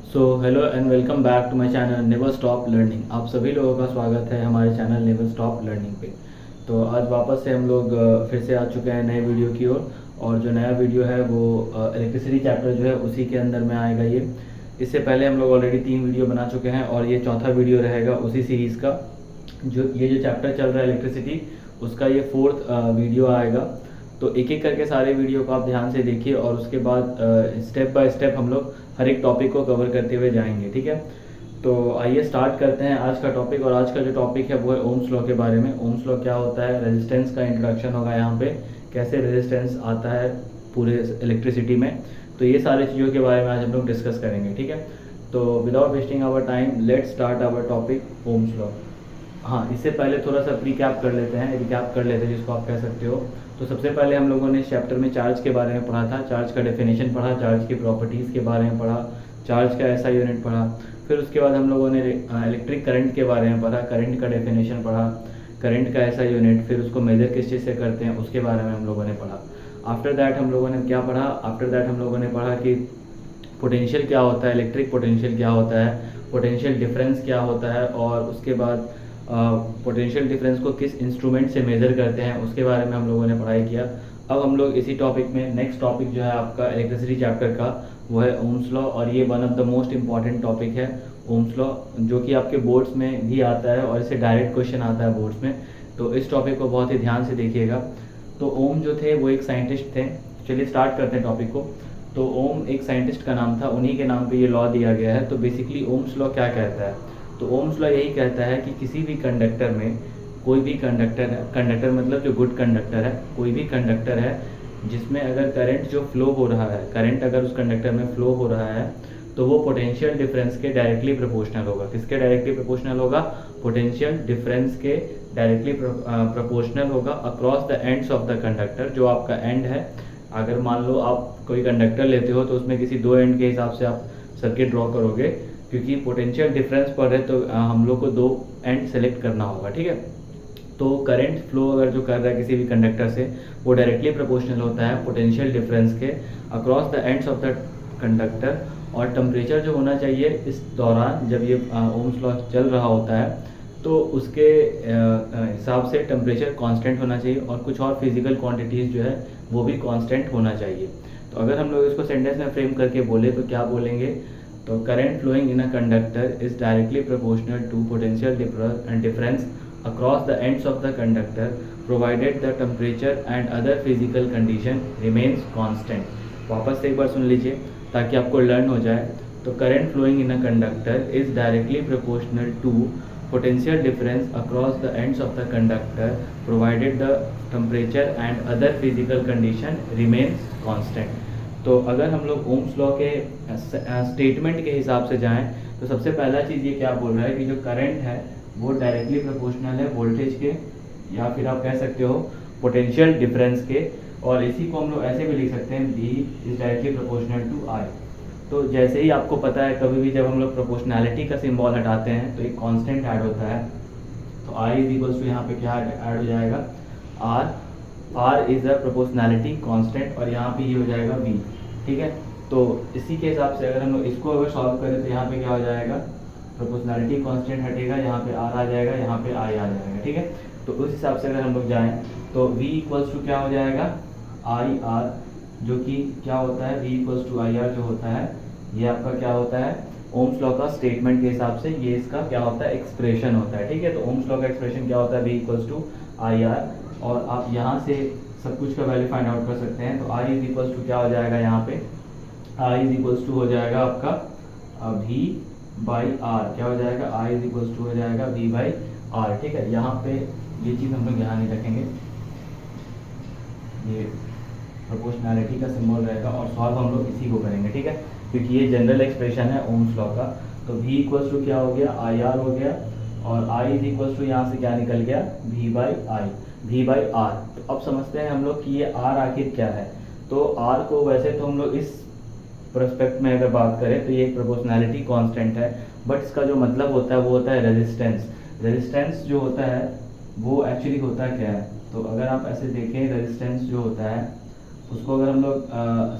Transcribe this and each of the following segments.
So hello and welcome back to my channel never stop learning. आप सभी लोगों का स्वागत है हमारे चैनल नेवर स्टॉप लर्निंग पे। तो आज वापस से हम लोग फिर से आ चुके हैं नए वीडियो की ओर। और जो नया वीडियो है वो इलेक्ट्रिसिटी चैप्टर जो है उसी के अंदर में आएगा ये। इससे पहले हम लोग ऑलरेडी 3 वीडियो बना चुके हैं और ये चौथा वीडियो रहेगा उसी सीरीज़ का। जो चैप्टर चल रहा है इलेक्ट्रिसिटी, उसका ये 4th वीडियो आएगा। तो एक एक करके सारे वीडियो को आप ध्यान से देखिए और उसके बाद स्टेप बाय स्टेप हम लोग हर एक टॉपिक को कवर करते हुए जाएंगे, ठीक है। तो आइए स्टार्ट करते हैं आज का टॉपिक। और आज का जो टॉपिक है वो है ओम्स लॉ के बारे में। ओम्स लॉ क्या होता है, रेजिस्टेंस का इंट्रोडक्शन होगा यहाँ पे, कैसे रेजिस्टेंस आता है पूरे इलेक्ट्रिसिटी में। तो ये सारी चीज़ों के बारे में आज हम लोग डिस्कस करेंगे, ठीक है। तो without wasting our time let's start our topic Ohm's law. हाँ, इससे पहले थोड़ा सा रिकैप कर लेते हैं जिसको आप कह सकते हो। तो सबसे पहले हम लोगों ने इस चैप्टर में चार्ज के बारे में पढ़ा था। चार्ज का डेफिनेशन पढ़ा, चार्ज की प्रॉपर्टीज़ के बारे में पढ़ा, चार्ज का ऐसा यूनिट पढ़ा। फिर उसके बाद हम लोगों ने इलेक्ट्रिक करंट के बारे में पढ़ा, करंट का डेफिनेशन पढ़ा, करंट का ऐसा यूनिट, फिर उसको मेजर किस चीज़ से करते हैं उसके बारे में हम लोगों ने पढ़ा। आफ्टर दैट हम लोगों ने क्या पढ़ा, आफ्टर दैट हम लोगों ने पढ़ा कि पोटेंशियल क्या होता है, इलेक्ट्रिक पोटेंशियल क्या होता है, पोटेंशियल डिफरेंस क्या होता है, और उसके बाद पोटेंशियल डिफरेंस को किस इंस्ट्रूमेंट से मेज़र करते हैं उसके बारे में हम लोगों ने पढ़ाई किया। अब हम लोग इसी टॉपिक में नेक्स्ट टॉपिक जो है आपका इलेक्ट्रिसिटी चैप्टर का वो है ओम्स लॉ। और ये one of the most important topic है ओम्स लॉ, जो कि आपके बोर्ड्स में भी आता है और इससे डायरेक्ट क्वेश्चन आता है बोर्ड्स में। तो इस टॉपिक को बहुत ही ध्यान से देखिएगा। तो ओम जो थे वो एक साइंटिस्ट थे। चलिए स्टार्ट करते हैं टॉपिक को। तो ओम एक साइंटिस्ट का नाम था, उन्हीं के नाम पे ये लॉ दिया गया है। तो बेसिकली ओम्स लॉ क्या कहता है, तो ओम्स लॉ यही कहता है कि किसी भी कंडक्टर में, कोई भी कंडक्टर है, कंडक्टर मतलब जो गुड कंडक्टर है, कोई भी कंडक्टर है जिसमें अगर करंट जो फ्लो हो रहा है, करंट अगर उस कंडक्टर में फ्लो हो रहा है तो वो पोटेंशियल डिफरेंस के डायरेक्टली प्रोपोर्शनल होगा। किसके डायरेक्टली प्रोपोर्शनल होगा, पोटेंशियल डिफरेंस के डायरेक्टली प्रोपोर्शनल होगा across the ends of the conductor. जो आपका एंड है, अगर मान लो आप कोई कंडक्टर लेते हो तो उसमें किसी दो एंड के हिसाब से आप सर्किट ड्रॉ करोगे, क्योंकि पोटेंशियल डिफरेंस पर है तो हम लोग को दो एंड सेलेक्ट करना होगा, ठीक है। तो करंट फ्लो अगर जो कर रहा है किसी भी कंडक्टर से, वो डायरेक्टली प्रोपोर्शनल होता है पोटेंशियल डिफरेंस के across the ends of the conductor. और टेम्परेचर जो होना चाहिए इस दौरान जब ये ओम्स लॉ चल रहा होता है तो उसके हिसाब से टेम्परेचर कांस्टेंट होना चाहिए और कुछ और फिजिकल क्वांटिटीज़ जो है वो भी कांस्टेंट होना चाहिए। तो अगर हम लोग इसको सेंटेंस में फ्रेम करके बोले तो क्या बोलेंगे, तो current flowing in a conductor is directly proportional to potential difference across the ends of the conductor provided the temperature and other physical condition remains constant। वापस से एक बार सुन लीजिए ताकि आपको लर्न हो जाए। तो current flowing in a conductor is directly proportional to potential difference across the ends of the conductor provided the temperature and other physical condition remains constant। तो अगर हम लोग ओम्स लॉ के स्टेटमेंट के हिसाब से जाएं तो सबसे पहला चीज़ ये क्या बोल रहा है कि जो करंट है वो डायरेक्टली प्रोपोर्शनल है वोल्टेज के, या फिर आप कह सकते हो पोटेंशियल डिफरेंस के। और इसी को हम लोग ऐसे भी लिख सकते हैं, V is directly proportional to I। तो जैसे ही आपको पता है कभी भी जब हम लोग प्रोपोर्शनैलिटी का सिंबल हटाते हैं तो एक कांस्टेंट ऐड होता है। तो I इज इक्वल्स टू यहाँ पे क्या ऐड हो जाएगा, R is the proportionality constant, और यहाँ पे ये हो जाएगा V, ठीक है। तो इसी के हिसाब से अगर हम लोग इसको अगर सॉल्व करें तो यहाँ पे क्या हो जाएगा, प्रोपोर्शनैलिटी कांस्टेंट हटेगा, यहाँ पे R आ जाएगा, यहाँ पे I आ जाएगा, ठीक है। तो उस हिसाब से अगर हम लोग जाएं तो V इक्वल्स टू क्या हो जाएगा, आई आर, जो कि क्या होता है, V equals to I R जो होता है ये आपका क्या होता है, ओम्स लॉ का स्टेटमेंट के हिसाब से ये इसका क्या होता है, एक्सप्रेशन होता है, ठीक है। तो ओम्स लॉ का एक्सप्रेशन क्या होता है, V equals to I R, और आप यहाँ से सब कुछ का वैल्यू फाइंड आउट कर सकते हैं। तो I इज इक्वल्स टू क्या हो जाएगा, यहाँ पे I इज इक्वल्स टू हो जाएगा आपका V बाई आर, क्या हो जाएगा, I इज इक्वल्स टू हो जाएगा V बाई आर, ठीक है। यहाँ पे ये चीज़ हम लोग यहाँ नहीं रखेंगे, ये प्रोपोर्शनैलिटी का सिंबल रहेगा और सॉल्व हम लोग इसी को करेंगे, ठीक है, क्योंकि ये जनरल एक्सप्रेशन है ओम्स लॉ का। तो V इक्वल्स टू क्या हो गया, आई आर हो गया, और I इज इक्वल्स टू यहाँ से क्या निकल गया, V by I, V by R. तो अब समझते हैं हम लोग कि ये R आखिर क्या है। तो R को वैसे तो हम लोग इस प्रोस्पेक्ट में अगर बात करें तो ये एक प्रोपोर्शनैलिटी कांस्टेंट है, बट इसका जो मतलब होता है वो होता है रेजिस्टेंस। रेजिस्टेंस जो होता है वो एक्चुअली होता क्या है, तो अगर आप ऐसे देखें रेजिस्टेंस जो होता है उसको अगर हम लोग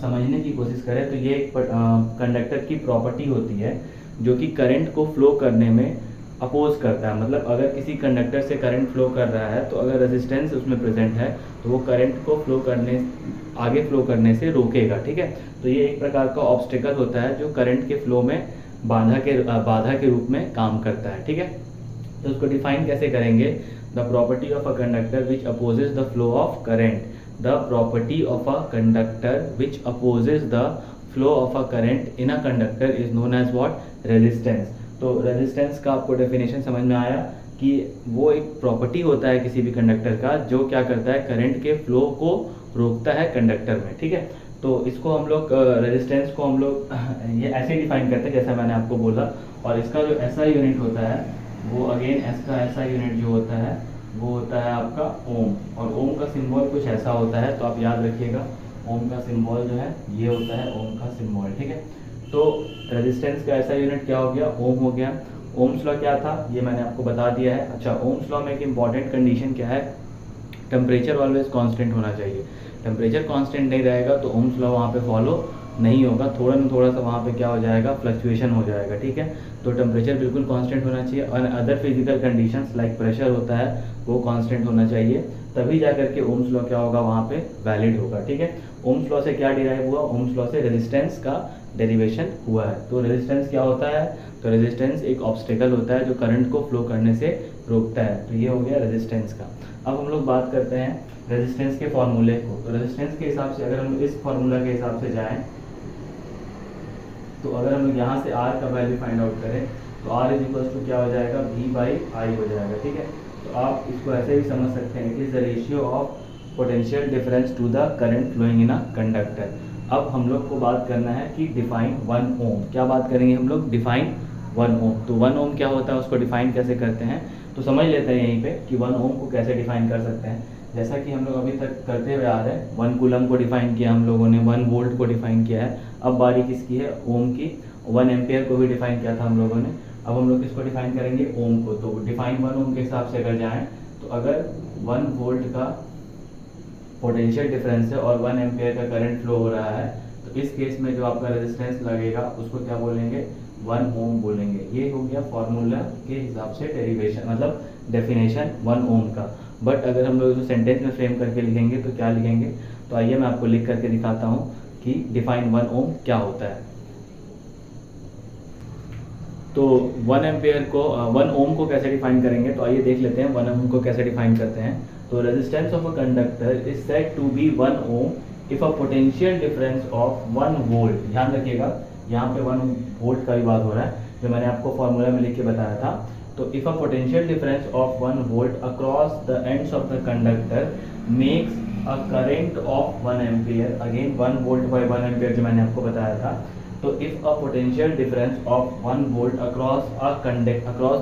समझने की कोशिश करें तो ये एक कंडक्टर की प्रॉपर्टी होती है जो कि करंट को फ्लो करने में अपोज करता है। मतलब अगर किसी कंडक्टर से करंट फ्लो कर रहा है तो अगर रेजिस्टेंस उसमें प्रेजेंट है तो वो करंट को आगे फ्लो करने से रोकेगा। ठीक है, तो ये एक प्रकार का ऑब्स्टेकल होता है जो करंट के फ्लो में बाधा के रूप में काम करता है। ठीक है, तो उसको डिफाइन कैसे करेंगे? The property of a conductor which opposes the flow of current. The property of a conductor which opposes the flow of a current in a conductor is known as what? Resistance. तो resistance का आपको definition समझ में आया कि वो एक property होता है किसी भी कंडक्टर का जो क्या करता है, करंट के फ्लो को रोकता है कंडक्टर में। ठीक है, तो इसको हम लोग रेजिस्टेंस को हम लोग ये ऐसे डिफाइन करते हैं जैसा मैंने आपको बोला। और इसका जो ऐसा यूनिट होता है वो अगेन इसका ऐसा यूनिट जो होता है वो होता है आपका ओम। और ओम का सिंबल कुछ ऐसा होता है, तो आप याद रखिएगा ओम का सिंबल जो है ये होता है ओम का सिंबल। ठीक है, तो रेजिस्टेंस का ऐसा यूनिट क्या हो गया? ओम हो गया। ओम्स लॉ क्या था ये मैंने आपको बता दिया है। अच्छा, ओम्स लॉ में एक इंपॉर्टेंट कंडीशन क्या है? टेम्परेचर ऑलवेज कांस्टेंट होना चाहिए। टेम्परेचर कांस्टेंट नहीं रहेगा तो ओम्स लॉ वहाँ पे फॉलो नहीं होगा, थोड़ा ना थोड़ा सा वहाँ पे क्या हो जाएगा, फ्लक्चुएशन हो जाएगा। ठीक है, तो टेम्परेचर बिल्कुल कांस्टेंट होना चाहिए और other physical conditions like pressure होता है वो कांस्टेंट होना चाहिए, तभी जाकर के ओम्स लॉ क्या होगा वहाँ पे वैलिड होगा। ठीक है, ओम्स लॉ से क्या डिराइव हुआ? ओम्स लॉ से रेजिस्टेंस का डेरिवेशन हुआ है। तो रेजिस्टेंस क्या होता है? तो रेजिस्टेंस एक ऑब्स्टेकल होता है जो करंट को फ्लो करने से रोकता है। तो ये हो गया रेजिस्टेंस का। अब हम लोग बात करते हैं रेजिस्टेंस के फॉर्मूले को। तो रेजिस्टेंस के हिसाब से अगर हम इस फॉर्मूला के हिसाब से जाएं तो अगर हम लोग यहाँ से R का वैल्यू फाइंड आउट करें तो R इज इक्वल टू क्या हो जाएगा? V/I हो जाएगा। ठीक है, तो आप इसको ऐसे भी समझ सकते हैं, it is the ratio of potential difference to the current flowing in a conductor. अब हम लोग को बात करना है कि डिफाइन 1 ओम। क्या बात करेंगे हम लोग? डिफाइन 1 ओम। तो 1 ओम क्या होता है उसको डिफाइन कैसे करते हैं तो समझ लेते हैं यहीं पे कि 1 ओम को कैसे डिफाइन कर सकते हैं। जैसा कि हम लोग अभी तक करते हुए आ रहे हैं, 1 कूलम को डिफाइन किया हम लोगों ने, 1 वोल्ट को डिफाइन किया है। अब बारी किसकी है? ओम की। 1 एम्पियर को भी डिफाइन किया था हम लोगों ने। अब हम लोग किसको डिफाइन करेंगे? ओम को। तो डिफाइन 1 ओम के हिसाब से अगर जाएं तो अगर 1 वोल्ट का पोटेंशियल डिफरेंस है और 1 एम्पियर का करंट फ्लो हो रहा है तो इस केस में जो आपका रेजिस्टेंस लगेगा उसको क्या बोलेंगे? 1 ओम बोलेंगे। ये हो गया फॉर्मूला के हिसाब से डेरिवेशन, मतलब डेफिनेशन 1 ओम का। बट अगर हम लोग सेंटेंस में फ्रेम करके लिखेंगे तो क्या लिखेंगे? तो आइए मैं आपको लिख करके दिखाता हूँ कि डिफाइन 1 ओम क्या होता है। तो 1 एम्पियर को 1 ओम को कैसे डिफाइन करेंगे तो आइए देख लेते हैं 1 ओम को कैसे डिफाइन करते हैं। तो resistance of a conductor is said to be 1 ohm if a potential difference of 1 volt. ध्यान रखिएगा यहाँ पे 1 वोल्ट का भी बात हो रहा है जो मैंने आपको फॉर्मूला में लिख के बताया था। तो if a potential difference of 1 volt across the ends of the conductor makes a current of 1 ampere, again 1 volt by 1 ampere जो मैंने आपको बताया था। तो if a potential difference of 1 volt across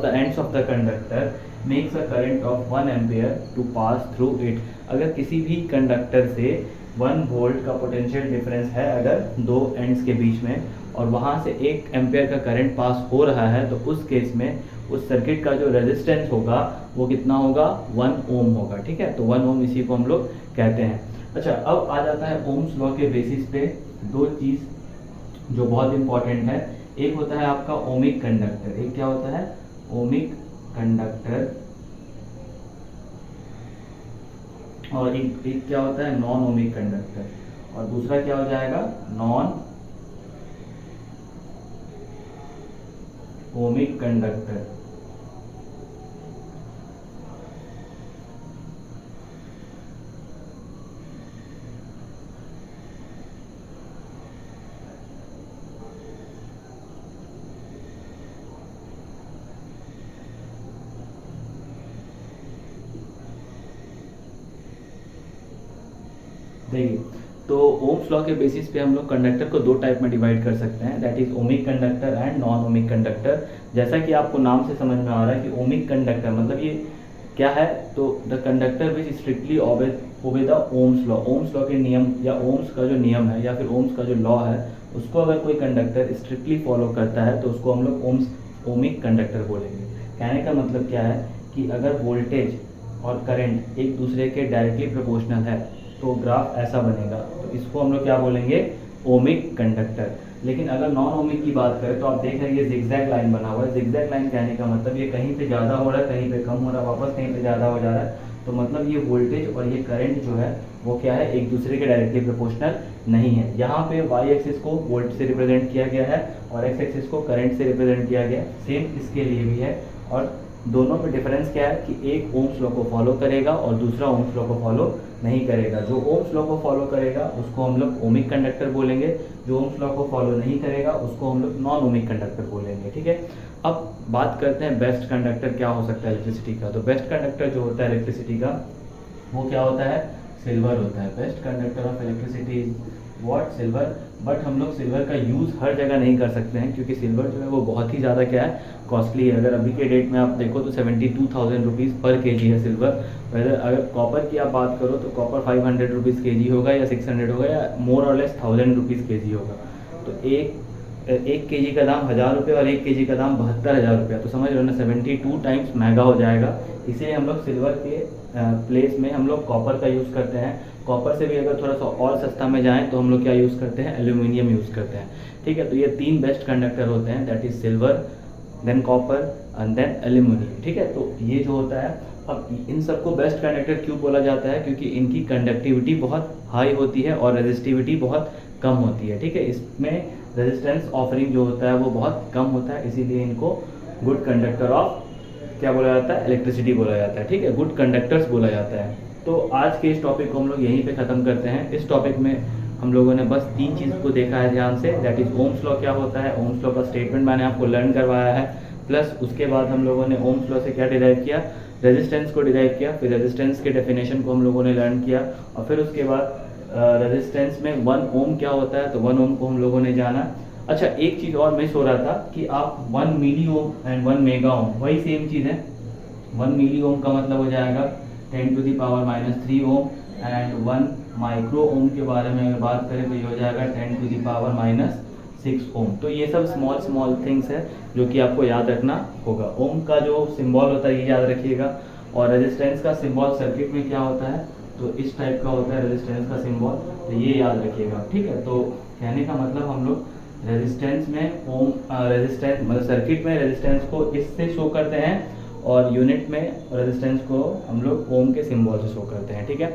the ends of the conductor makes a current of 1 ampere to pass through it। अगर किसी भी conductor से 1 वोल्ट का पोटेंशियल डिफरेंस है अगर दो एंड्स के बीच में और वहाँ से 1 एम्पियर का करंट पास हो रहा है तो उस केस में उस सर्किट का जो रेजिस्टेंस होगा वो कितना होगा? 1 ओम होगा। ठीक है, तो 1 ओम इसी को हम लोग कहते हैं। अच्छा, अब आ जाता है ओम्स लॉ के बेसिस पे दो चीज़ जो बहुत इंपॉर्टेंट है। एक होता है आपका ओमिक कंडक्टर, एक क्या होता है? ओमिक कंडक्टर, और एक क्या होता है? नॉन ओमिक कंडक्टर, और दूसरा क्या हो जाएगा? Non ohmic conductor. देखिए, तो ओम्स लॉ के बेसिस पे हम लोग कंडक्टर को दो टाइप में डिवाइड कर सकते हैं, that is ohmic conductor and non ohmic conductor. जैसा कि आपको नाम से समझ में आ रहा है कि ओमिक कंडक्टर मतलब ये क्या है? तो the conductor which strictly obey the Ohm's law. Ohm's law के नियम या ओम्स का जो नियम है या फिर ओम्स का जो लॉ है उसको अगर कोई कंडक्टर स्ट्रिक्टली फॉलो करता है तो उसको हम लोग ओमिक कंडक्टर बोलेंगे। कहने का मतलब क्या है कि अगर वोल्टेज और करंट एक दूसरे के डायरेक्टली प्रोपोर्शनल है तो ग्राफ ऐसा बनेगा, तो इसको हम लोग क्या बोलेंगे, ओमिक कंडक्टर। लेकिन अगर नॉन ओमिक की बात करें तो आप देख रहे हैं ये जिगजैग लाइन बना हुआ है। जिगजैग लाइन कहने का मतलब ये कहीं पे ज़्यादा हो रहा है, कहीं पे कम हो रहा है, वापस कहीं पे ज़्यादा हो जा रहा है। तो मतलब ये वोल्टेज और ये करंट जो है वो क्या है, एक दूसरे के डायरेक्टली प्रोपोर्शनल नहीं है। यहाँ पे वाई एक्सिस को वोल्ट से रिप्रेजेंट किया गया है और एक्स एक्सिस को करंट से रिप्रेजेंट किया गया है। सेम इसके लिए भी है, और दोनों में डिफरेंस क्या है कि एक ओम्स लॉ को फॉलो करेगा और दूसरा ओम्स लॉ को फॉलो नहीं करेगा। जो ओम्स लॉ को फॉलो करेगा उसको हम लोग ओमिक कंडक्टर बोलेंगे, जो ओम्स लॉ को फॉलो नहीं करेगा उसको हम लोग नॉन ओमिक कंडक्टर बोलेंगे, ठीक है। अब बात करते हैं बेस्ट कंडक्टर क्या हो सकता है इलेक्ट्रिसिटी का। तो बेस्ट कंडक्टर जो होता है इलेक्ट्रिसिटी का वो क्या होता है, सिल्वर होता है। Best conductor of electricity what, silver. But हम लोग सिल्वर का यूज़ हर जगह नहीं कर सकते हैं क्योंकि सिल्वर जो है वो बहुत ही ज़्यादा क्या है, कॉस्टली है। अगर अभी के डेट में आप देखो तो 72,000 रुपीज़ पर केजी है सिल्वर। वैसे अगर कॉपर की आप बात करो तो कॉपर 500 रुपीज़ केजी होगा या 600 होगा या मोर और लेस 1000 रुपीज़ केजी होगा। तो एक केजी का दाम 1000 रुपये और 1 केजी का दाम 72,000 रुपया। तो समझ लो ना 72 टाइम्स महंगा हो जाएगा। इसीलिए हम लोग सिल्वर के प्लेस में हम लोग कॉपर का यूज़ करते हैं। कॉपर से भी अगर थोड़ा सा और सस्ता में जाएँ तो हम लोग क्या यूज़ करते हैं, एल्यूमिनियम यूज़ करते हैं, ठीक है। तो ये 3 बेस्ट कंडक्टर होते हैं, that is silver, than copper and then aluminium, ठीक है। तो ये जो होता है, अब इन सबको बेस्ट कंडक्टर क्यों बोला जाता है, क्योंकि इनकी कंडक्टिविटी बहुत हाई होती है और रेजिस्टिविटी बहुत कम होती है, ठीक है। इसमें रेजिस्टेंस ऑफरिंग जो होता है वो बहुत कम होता है, इसीलिए इनको गुड कंडक्टर ऑफ क्या बोला जाता है, इलेक्ट्रिसिटी बोला जाता है, ठीक है, गुड कंडक्टर्स बोला जाता है। तो आज के इस टॉपिक को हम लोग यहीं पे ख़त्म करते हैं। इस टॉपिक में हम लोगों ने बस 3 चीज़ को देखा है ध्यान से, दैट इज़ ओम्स लॉ क्या होता है, ओम्स लॉ का स्टेटमेंट मैंने आपको लर्न करवाया है, प्लस उसके बाद हम लोगों ने ओम्स लॉ से क्या डिराइव किया, रेजिस्टेंस को डिराइव किया, फिर रेजिस्टेंस के डेफिनेशन को हम लोगों ने लर्न किया, और फिर उसके बाद रेजिस्टेंस में 1 ओम क्या होता है, तो 1 ओम को हम लोगों ने जाना। अच्छा, एक चीज़ और मिस हो रहा था कि आप 1 मिली ओम एंड 1 मेगा ओम वही सेम चीज़ है। 1 मिली ओम का मतलब हो जाएगा 10⁻³ ओम, एंड 1 माइक्रो ओम के बारे में अगर बात करें तो ये हो जाएगा 10⁻⁻6 ओम। तो ये सब स्मॉल थिंग्स है जो कि आपको याद रखना होगा। ओम का जो सिंबल होता है ये याद रखिएगा, और रेजिस्टेंस का सिंबल सर्किट में क्या होता है, तो इस टाइप का होता है रेजिस्टेंस का सिंबल, तो ये याद रखिएगा, ठीक है। तो कहने का मतलब हम लोग रेजिस्टेंस में ओम, रेजिस्टेंस मतलब सर्किट में रेजिस्टेंस को इससे शो करते हैं और यूनिट में रेजिस्टेंस को हम लोग ओम के सिंबल से शो करते हैं, ठीक है।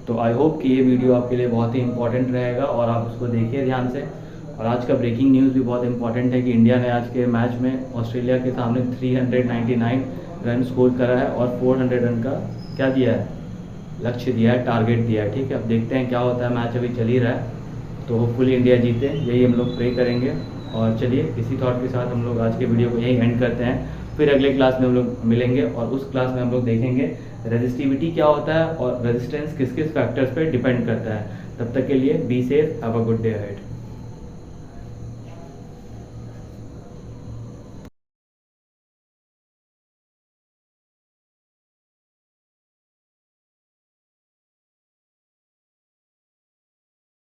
तो आई होप कि ये वीडियो आपके लिए बहुत ही इंपॉर्टेंट रहेगा और आप उसको देखिए ध्यान से। और आज का ब्रेकिंग न्यूज़ भी बहुत इंपॉर्टेंट है कि इंडिया ने आज के मैच में ऑस्ट्रेलिया के सामने 399 रन स्कोर करा है और 400 रन का क्या दिया है, लक्ष्य दिया है, टारगेट दिया है, ठीक है। अब देखते हैं क्या होता है, मैच अभी चल ही रहा है, तो होपफुली इंडिया जीते, यही हम लोग प्रे करेंगे। और चलिए इसी थॉट के साथ हम लोग आज के वीडियो को यहीं एंड करते हैं। फिर अगले क्लास में हम लोग मिलेंगे और उस क्लास में हम लोग देखेंगे रेजिस्टिविटी क्या होता है और रेजिस्टेंस किस किस फैक्टर्स पे डिपेंड करता है। तब तक के लिए be safe, have a good day ahead.